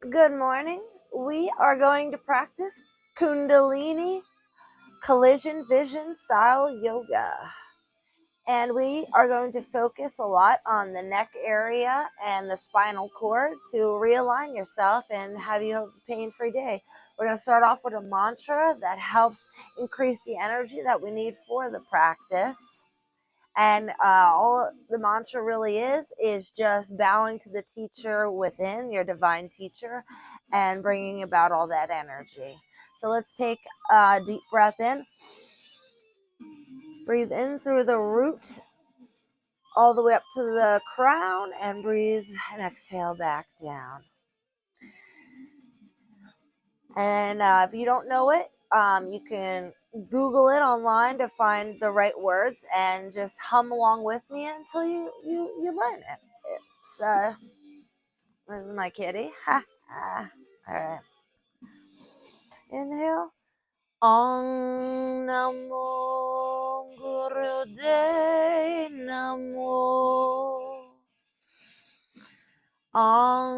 Good morning. We are going to practice Kundalini collision vision style yoga. And we are going to focus a lot on the neck area and the spinal cord to realign yourself and have you have a pain-free day. We're going to start off with a mantra that helps increase the energy that we need for the practice. And all the mantra really is just bowing to the teacher within, your divine teacher, and bringing about all that energy. So let's take a deep breath in. Breathe in through the root all the way up to the crown, and breathe and exhale back down. And if you don't know it, you can Google it online to find the right words and just hum along with me until you learn it. It's this is my kitty. Ha ha. All right. Inhale. Om Namo Gurudev Namo. Om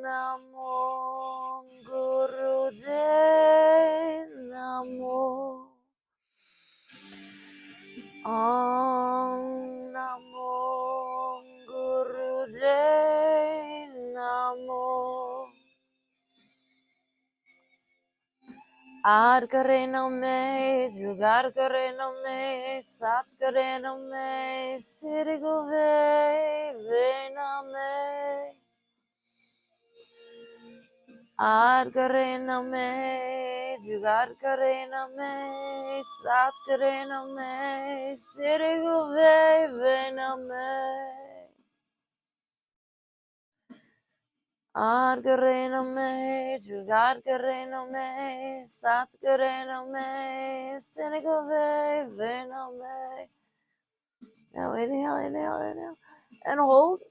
Namo Gurudev Namo. Om Namo Gurudev Namo. आर करे न में जुगाड़ करे न में साथ करे न में सिर गुवे वे न में आर करे न में जुगाड़ करे न में साथ करे न में सिर गुवे वे न में आर करे न में जुगाड़ करे न में साथ करे न में सिर गुवे वे न में. Now inhale, inhale, inhale, and hold,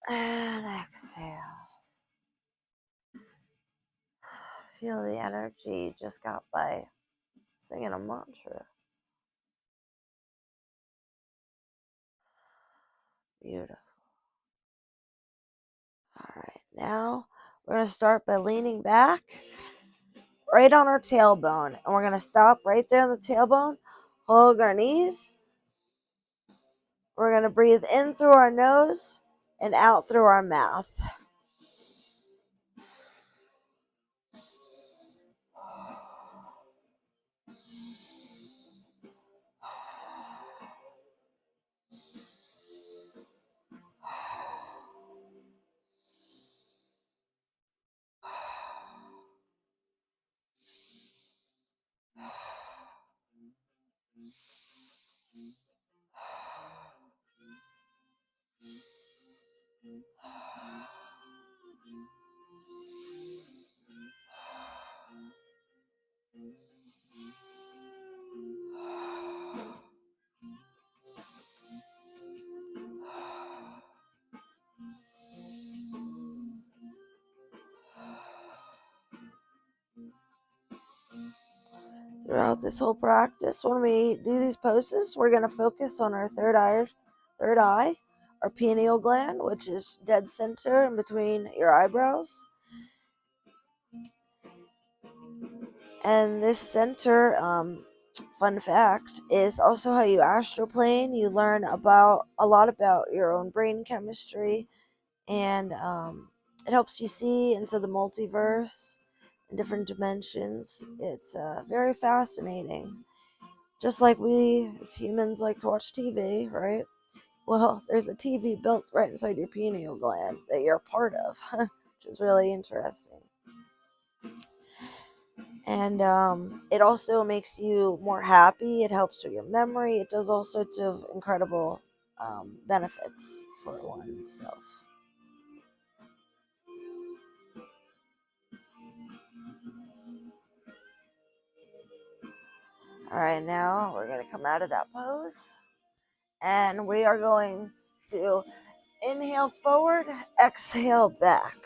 and exhale. Feel the energy you just got by singing a mantra. Beautiful. All right, now we're going to start by leaning back right on our tailbone, and we're going to stop right there on the tailbone, hold our knees. We're going to breathe in through our nose and out through our mouth. Throughout this whole practice, when we do these poses, we're going to focus on our third eye, our pineal gland, which is dead center in between your eyebrows. And this center, fun fact, is also how you astroplane. You learn a lot about your own brain chemistry, and it helps you see into the multiverse and different dimensions. It's very fascinating. Just like we as humans like to watch TV, right? Well, there's a TV built right inside your pineal gland that you're a part of, which is really interesting. And it also makes you more happy. It helps with your memory. It does all sorts of incredible benefits for oneself. All right, now we're going to come out of that pose. And we are going to inhale forward, exhale back.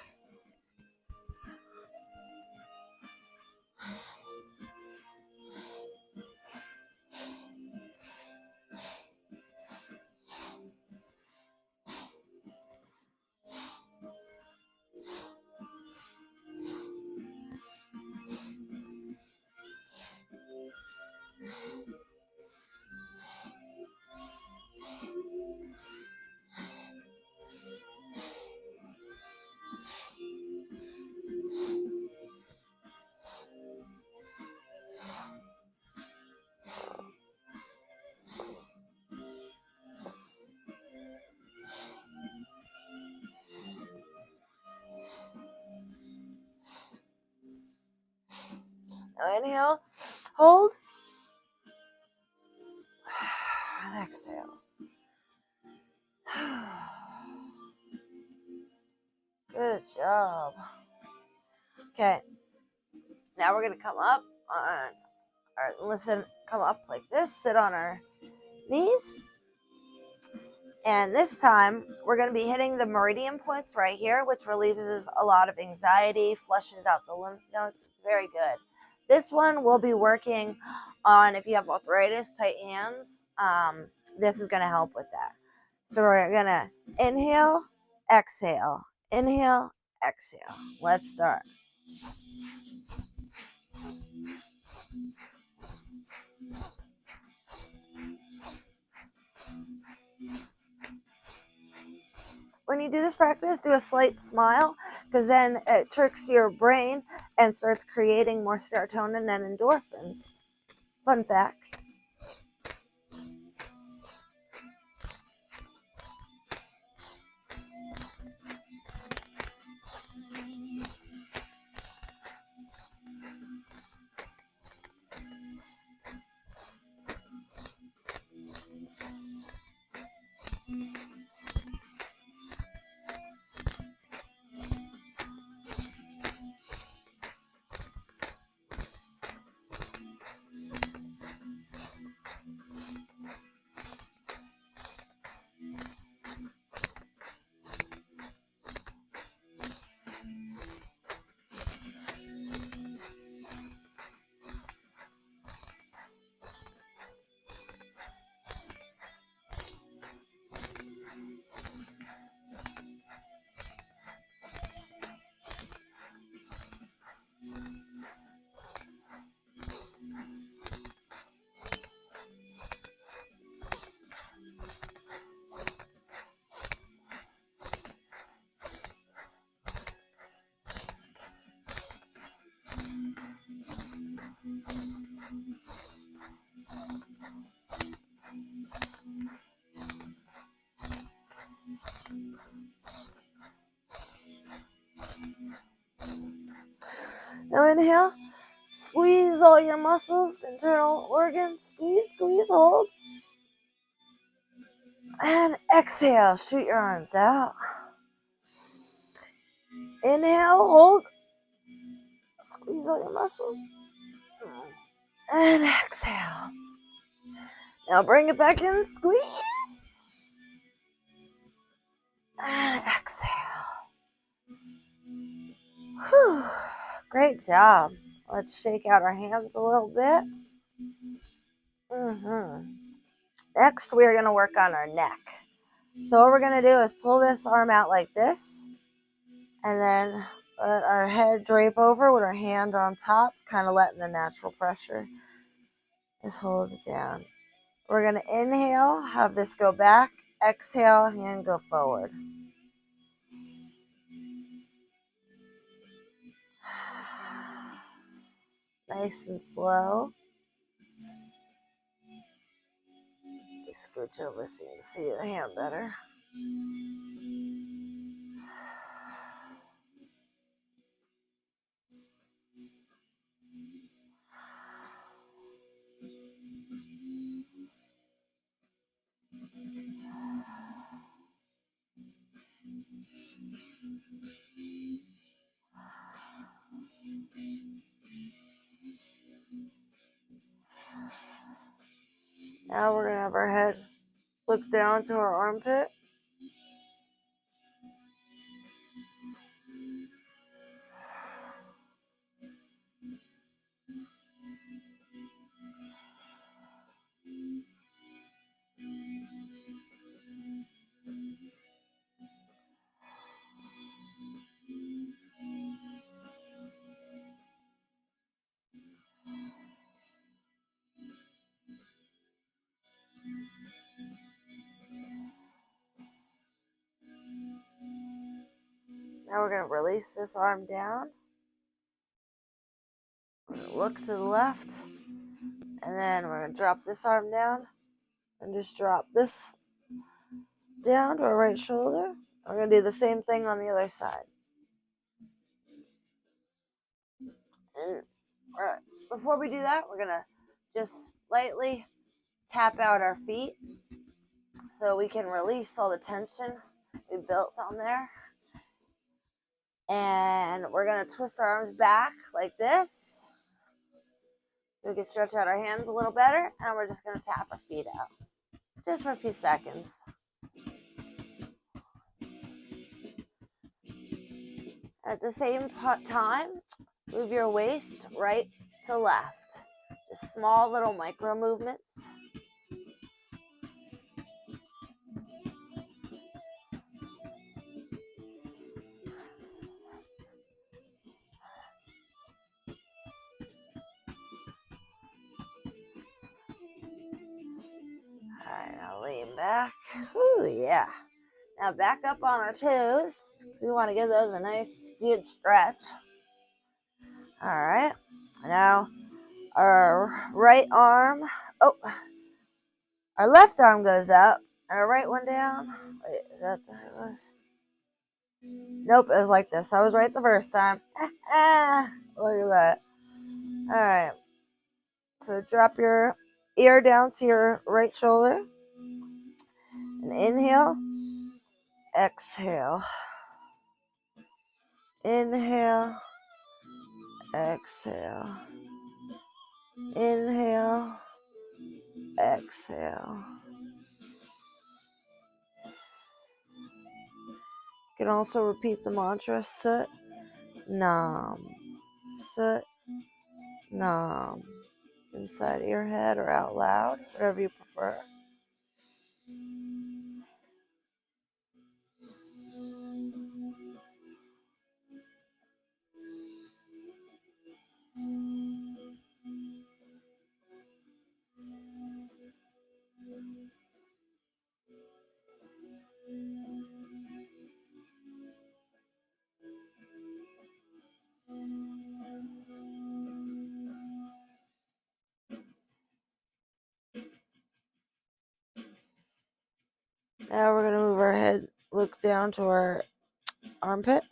Now inhale, hold, and exhale. Good job. Okay, now we're going to come up on come up like this, sit on our knees. And this time, we're going to be hitting the meridian points right here, which relieves a lot of anxiety, flushes out the lymph nodes. It's very good. This one will be working on if you have arthritis, tight hands. This is going to help with that. So we're going to inhale, exhale, inhale, exhale. Let's start. When you do this practice, do a slight smile, because then it tricks your brain and starts creating more serotonin and endorphins. Fun fact. Now inhale, squeeze all your muscles, internal organs, squeeze, squeeze, hold. And exhale, shoot your arms out. Inhale, hold, squeeze all your muscles. And exhale. Now bring it back in, squeeze. And exhale. Whew. Great job. Let's shake out our hands a little bit. Next, we're going to work on our neck. So what we're going to do is pull this arm out like this, and then let our head drape over with our hand on top, kind of letting the natural pressure just hold it down. We're going to inhale, have this go back, exhale, hand go forward. Nice and slow. Scooch over so you can see your hand better. Now we're going to have our head look down to our armpit. Now we're going to release this arm down. We're going to look to the left. And then we're going to drop this arm down. And just drop this down to our right shoulder. We're going to do the same thing on the other side. And, all right. before we do that, we're gonna just lightly tap out our feet so we can release all the tension we built on there. And we're gonna twist our arms back like this. We can stretch out our hands a little better, and we're just gonna tap our feet out just for a few seconds. At the same time, move your waist right to left. Just small little micro movements. All right, now lean back. Ooh, yeah. Now back up on our toes. So we want to give those a nice, good stretch. All right. Now our right arm. Oh, our left arm goes up, and our right one down. Wait, is that the it was? Nope, it was like this. I was right the first time. Look at that. All right. So drop your ear down to your right shoulder. And inhale. Exhale. Inhale. Exhale. Inhale. Exhale. You can also repeat the mantra Sut Nam. Sut Nam. Inside of your head or out loud, whatever you prefer. Now we're going to move our head, look down to our armpit.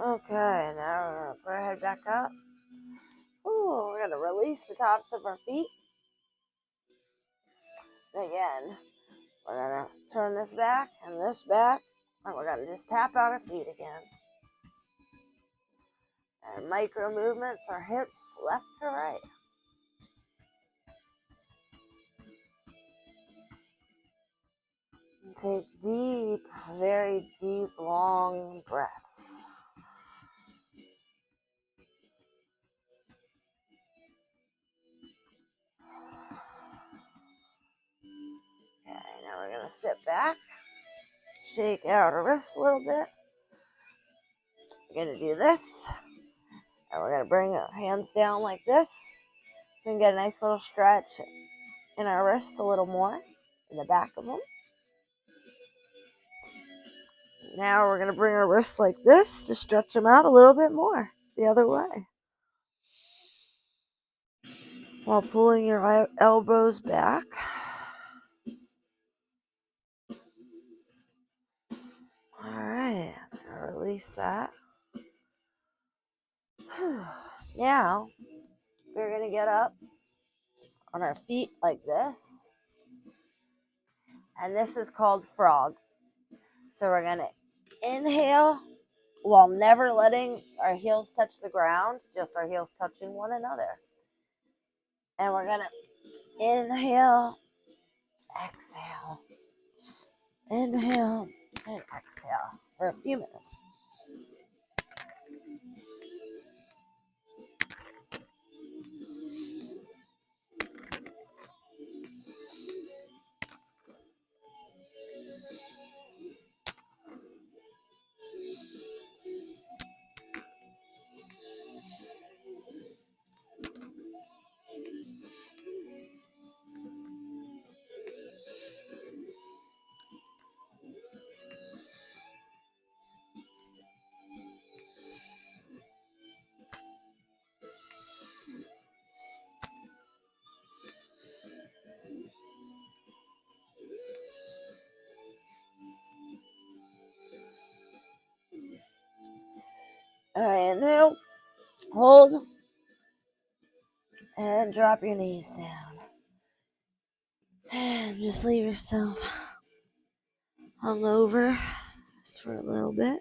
Okay, now we're going to put our head back up. Ooh, we're going to release the tops of our feet. And again, we're going to turn this back, and we're going to just tap out our feet again. And micro movements, our hips left to right. And take deep, very deep, long breaths. Okay, now we're going to sit back, shake out our wrists a little bit. We're going to do this, and we're going to bring our hands down like this, so we can get a nice little stretch in our wrist a little more, in the back of them. Now we're going to bring our wrists like this, to stretch them out a little bit more, the other way. While pulling your elbows back. Alright, release that. Now, we're going to get up on our feet like this. And this is called frog. So we're going to inhale while never letting our heels touch the ground, just our heels touching one another. And we're going to inhale, exhale, inhale, and exhale for a few minutes. Inhale, hold, and drop your knees down. And just leave yourself hung over just for a little bit.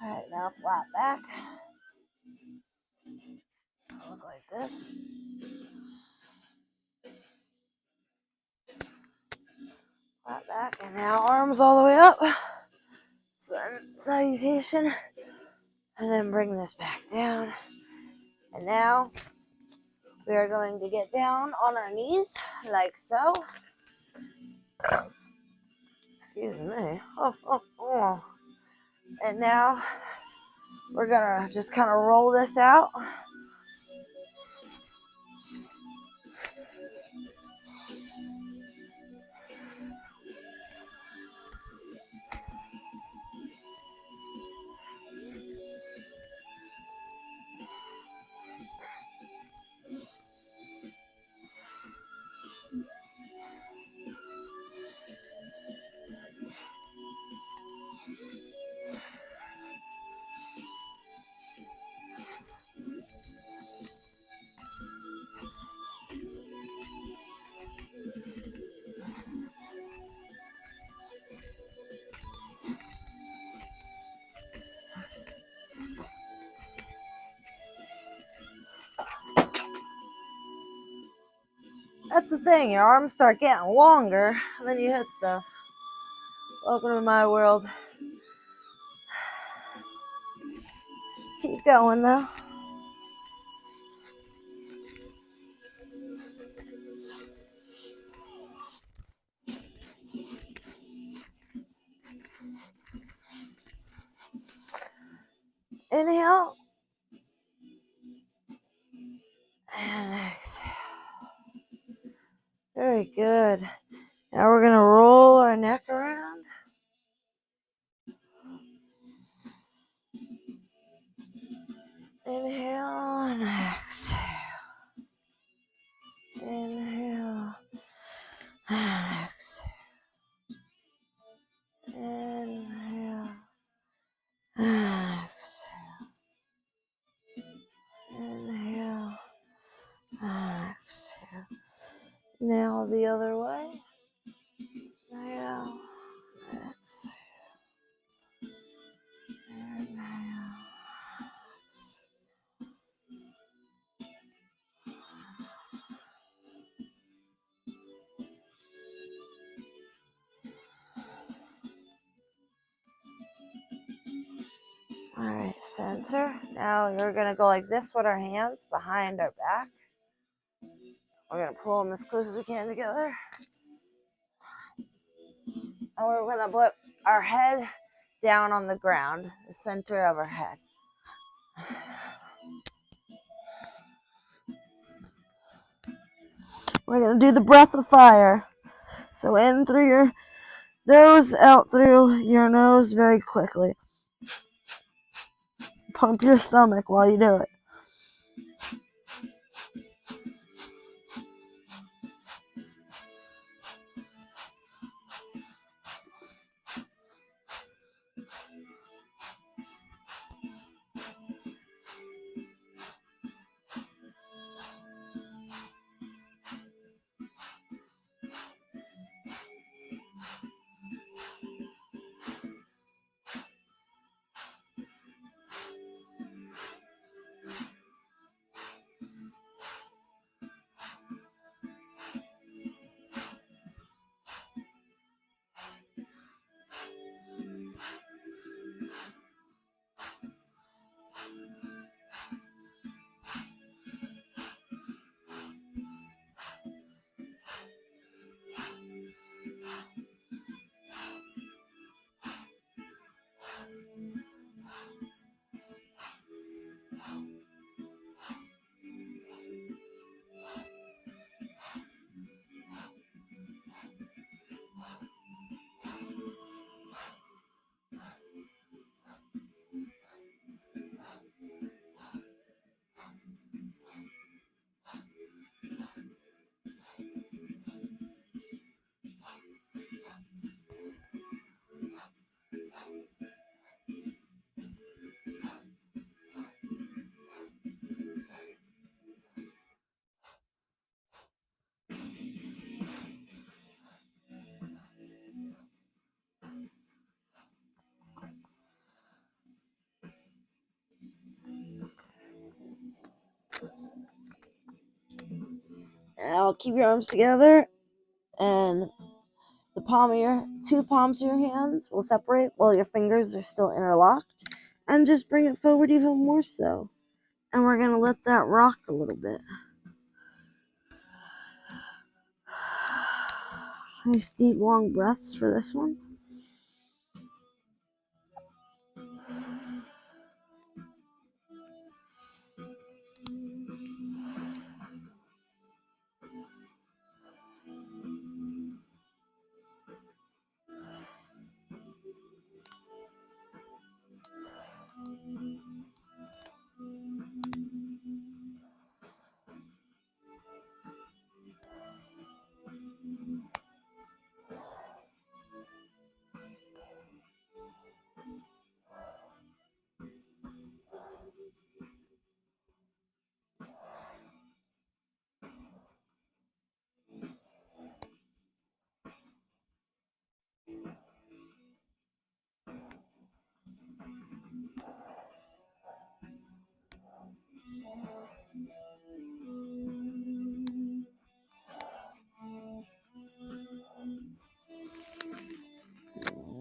All right, now flat back. Look like this. Flat back, and now arms all the way up. Sun salutation. And then bring this back down. And now we are going to get down on our knees like so. Excuse me. Oh. And now we're gonna just kind of roll this out. That's the thing, your arms start getting longer when you hit stuff. Welcome to my world. Keep going though. Inhale. And exhale. Very good. Now we're going to roll our neck around. Inhale and exhale. Inhale and exhale. Inhale and exhale. Inhale and exhale. Now the other way. Inhale, exhale. Inhale. All right, center. Now we're going to go like this with our hands behind our back. We're going to pull them as close as we can together. And we're going to put our head down on the ground, the center of our head. We're going to do the breath of fire. So in through your nose, out through your nose very quickly. Pump your stomach while you do it. Now keep your arms together, and the two palms of your hands will separate while your fingers are still interlocked, and just bring it forward even more so. And we're going to let that rock a little bit. Nice deep long breaths for this one.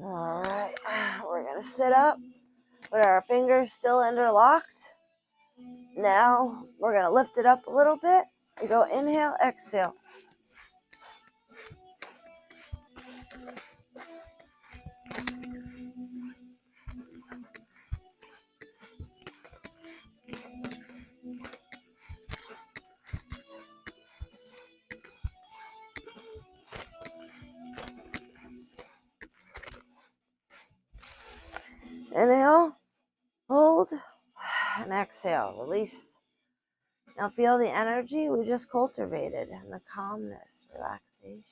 All right, we're going to sit up with our fingers still interlocked. Now we're going to lift it up a little bit and go inhale, exhale. Inhale, hold, and exhale, release. Now feel the energy we just cultivated and the calmness, relaxation,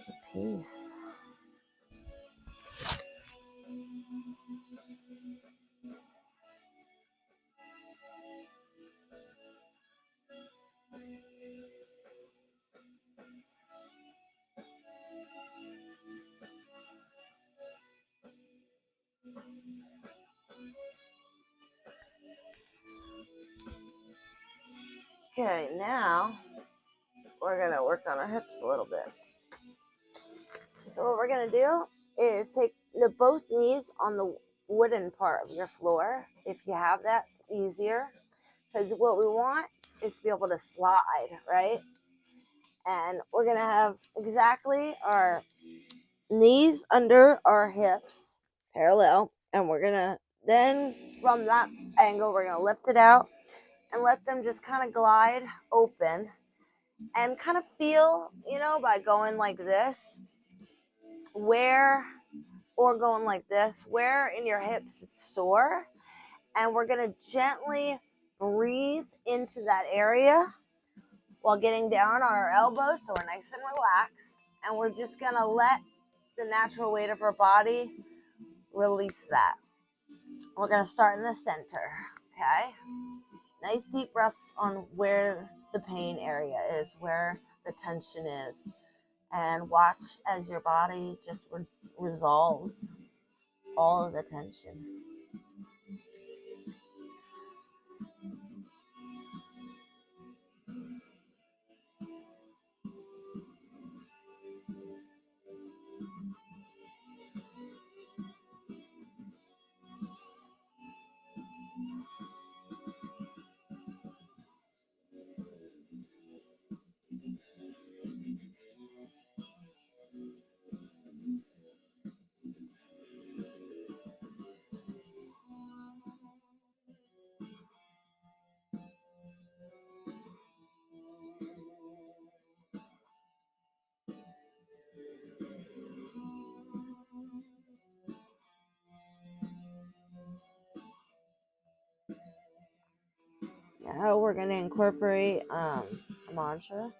the peace. Okay, now we're going to work on our hips a little bit. So what we're going to do is take both knees on the wooden part of your floor. If you have that, it's easier. Because what we want is to be able to slide, right? And we're going to have exactly our knees under our hips, parallel. And we're going to, then from that angle, we're going to lift it out and let them just kind of glide open. And kind of feel, by going like this, where in your hips it's sore. And we're going to gently breathe into that area while getting down on our elbows so we're nice and relaxed. And we're just going to let the natural weight of our body release that. We're going to start in the center, okay? Nice deep breaths on where the pain area is, where the tension is. And watch as your body just resolves all of the tension. Now we're going to incorporate a mantra.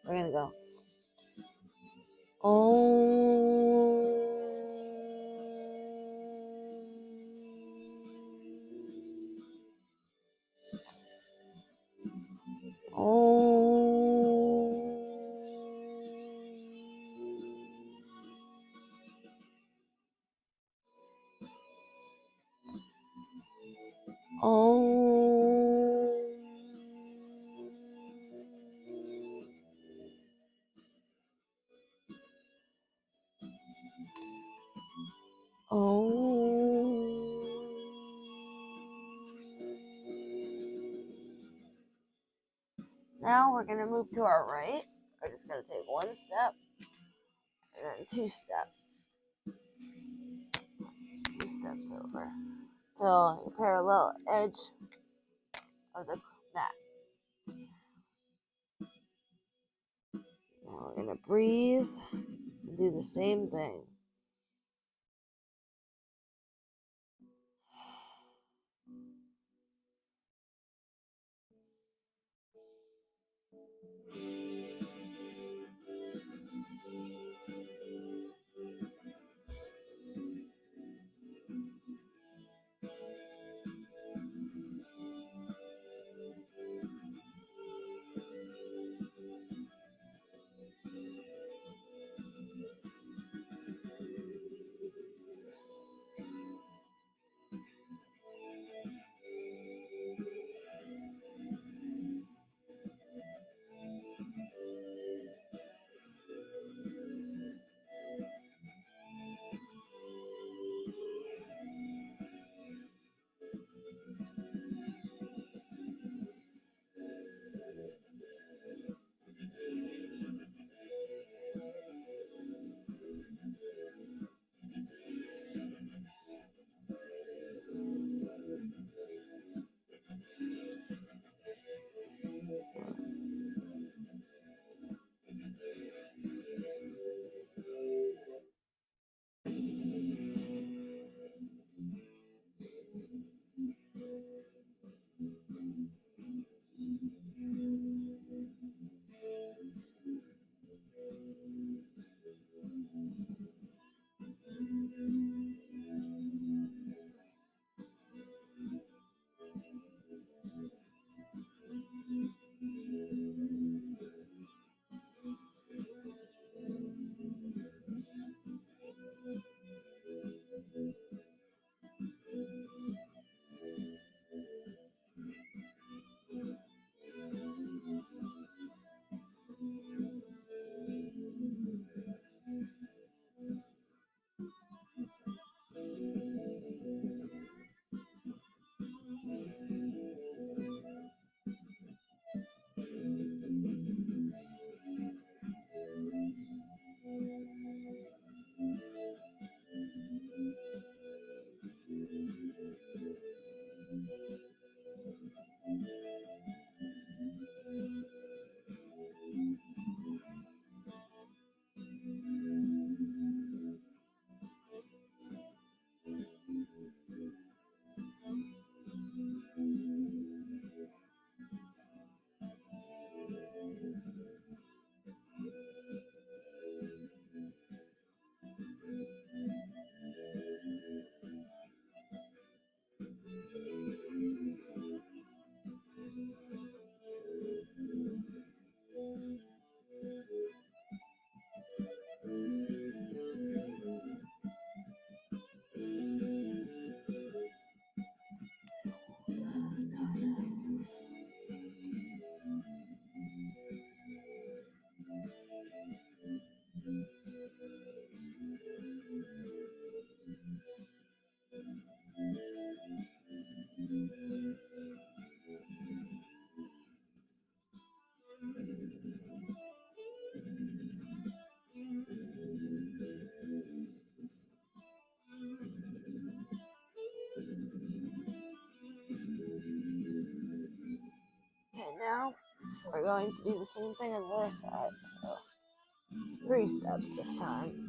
We're going to go Om. Om. Oh. Now we're going to move to our right. We're just going to take one step and then two steps. Two steps over. So parallel edge of the mat. Now we're going to breathe and do the same thing. Okay, now we're going to do the same thing on the other side. So 3 steps this time.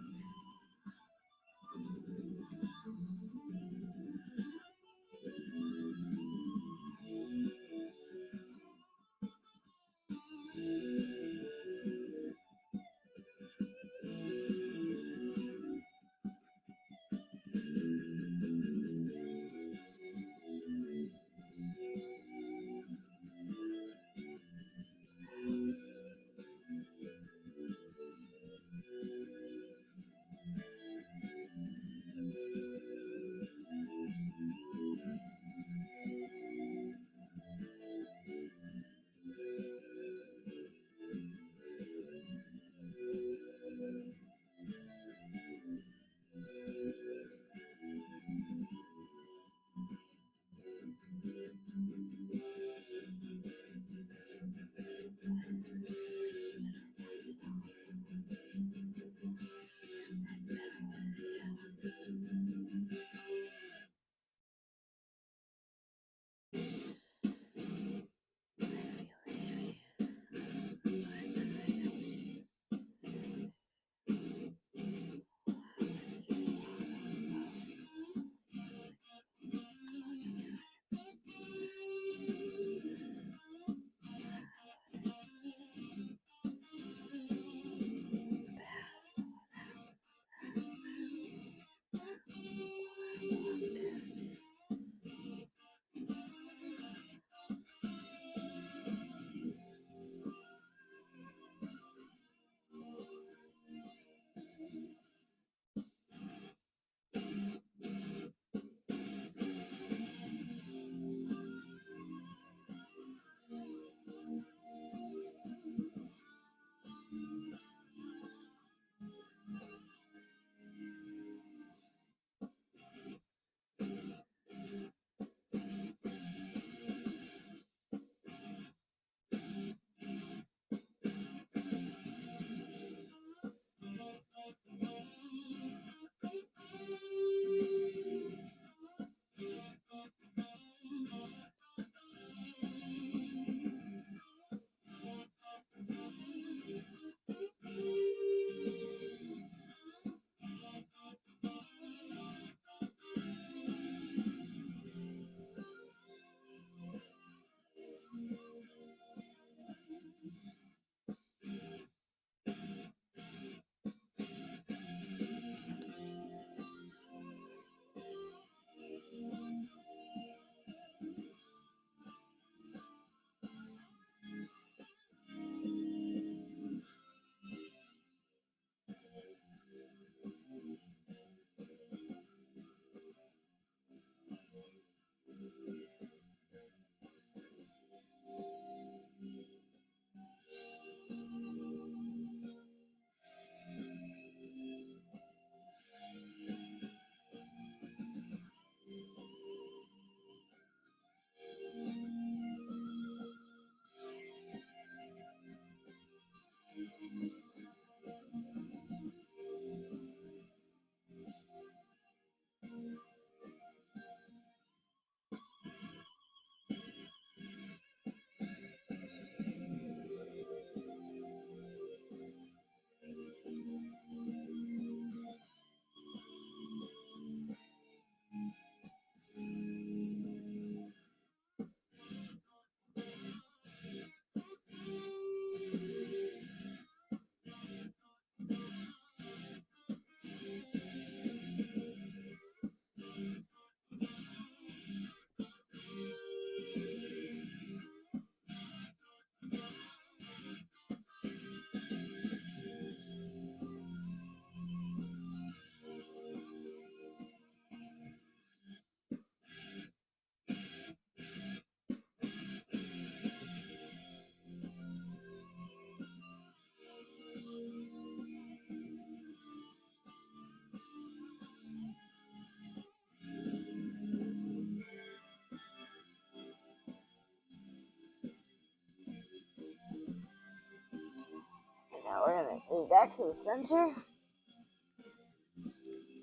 we're going to move back to the center.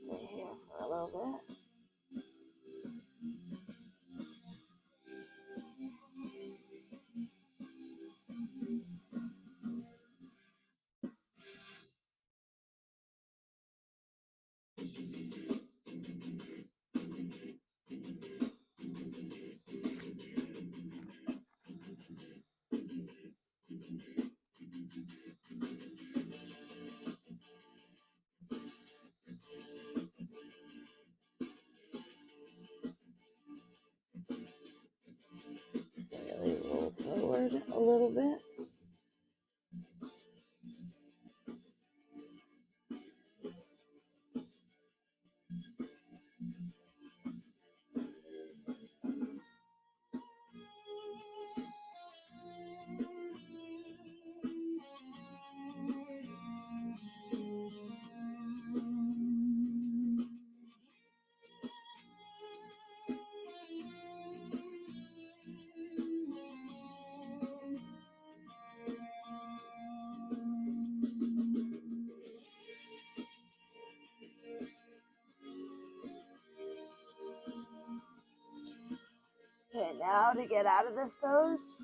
Stay here for a little bit. Slowly roll forward a little bit. Okay, now to get out of this pose,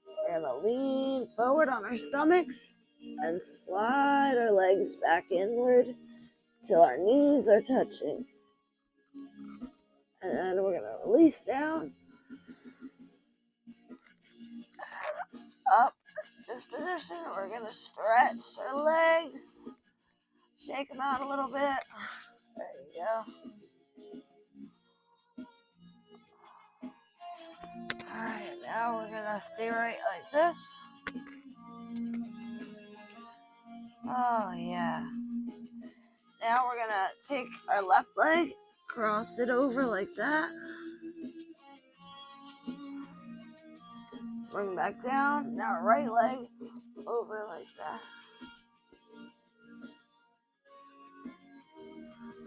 we're going to lean forward on our stomachs and slide our legs back inward till our knees are touching. And then we're going to release down, up this position. We're going to stretch our legs, shake them out a little bit. There you go. All right, now we're going to stay right like this. Oh, yeah. Now we're going to take our left leg, cross it over like that. Bring back down. Now our right leg over like that.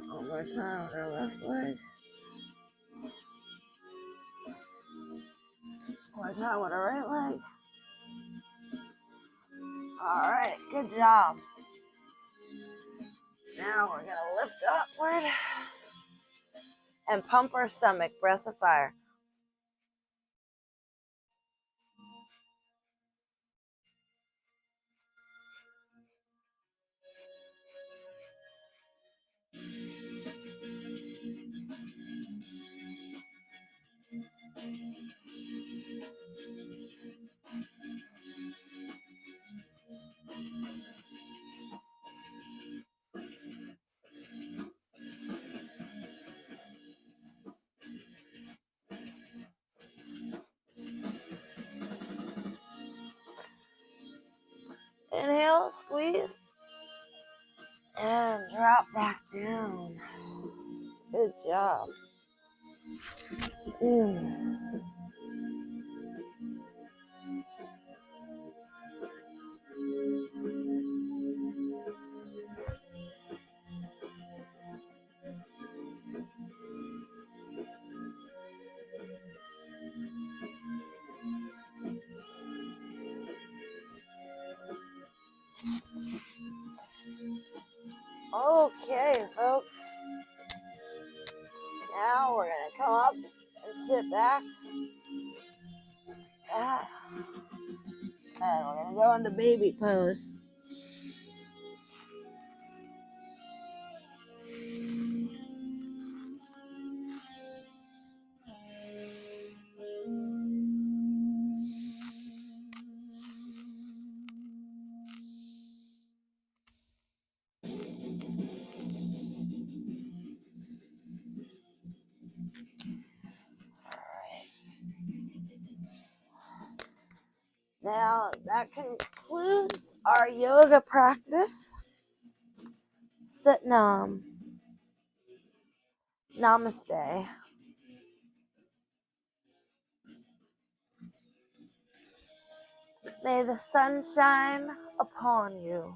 One more time with our left leg. One more time with our right leg. All right, good job. Now we're going to lift upward and pump our stomach. Breath of fire. Inhale, squeeze, and drop back down. Good job. Okay, folks. Now we're going to come up and sit back. And we're going to go into baby pose. Now that concludes our yoga practice. Sit Nam. Namaste. May the sun shine upon you.